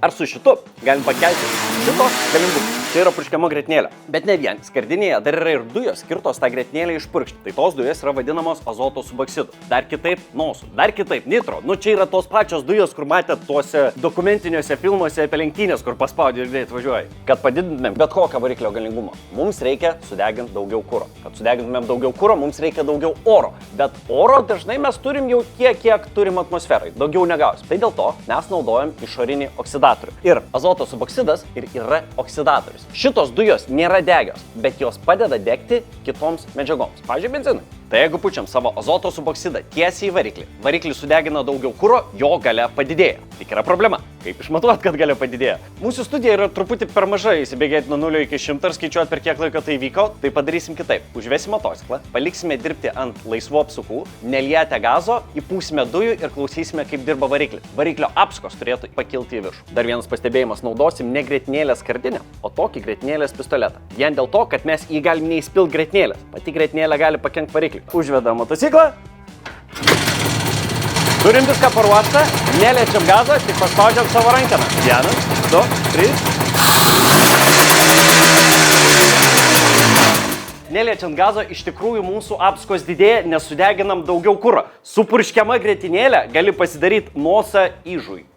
ar su šitu galim pakelti šito galingumą. Čia yra purškiama grietinėlė. Bet ne vien, skardinėje dar yra ir dujos skirtos tą grietinėlę išpurkšti. Tai tos dujos yra vadinamos azoto suboksidu. Dar kitaip nosų, dar kitaip nitro. Nu čia yra tos pačios dujos, kur matėt tuose dokumentiniuose filmuose apie lenktynės, kur paspaudė ir greit važiuoja. Kad padidintumėm bet kokią variklio galingumą, mums reikia sudeginti daugiau kuro. Kad sudegintumėm daugiau kuro, mums reikia daugiau oro. Bet oro dažnai mes turim jau tiek, kiek turim atmosferai. Daugiau negausim. Tai dėl to mes naudojam išorinį oksidatorių. Ir azoto suboksidas ir yra oksidatorius. Šitos dujos nėra degios, bet jos padeda degti kitoms medžiagoms. Pavyzdžiui, benzinui. Tai jeigu pučiam savo azoto suboksidą tiesiai į variklį, variklis sudegina daugiau kuro, jo galia padidėja. Tik yra problema. Kaip išmatuot, kad galia padidėja? Mūsų studija yra truputį per mažai įsibėgėti nuo 0 iki 100 ir skaičiuoti, per kiek laiko tai vyko, tai padarysim kitaip. Užvesim motociklą, paliksime dirbti ant laisvų apsukų, nelietę gazo, įpūsime dujų ir klausysime, kaip dirba variklis. Variklio apsukos turėtų pakilti į viršų. Dar vienas pastebėjimas, naudosim ne grietinėlės skardinę, o tokį grietinėlės pistoletą. Vien dėl to, kad mes jį galim neįspilti grietinėlės. Pati grietinėlė gali pakenkti varikliui. Užvedam motociklą. Turim viską paruoštą, neliečiam gazo, tik paspaudžiam savo rankeną. 1, 2, 3. Neliečiant gazo, iš tikrųjų mūsų apsukos didėja, nes sudeginam daugiau kuro. Su purškiama grietinėlė gali pasidaryti nosą ižui.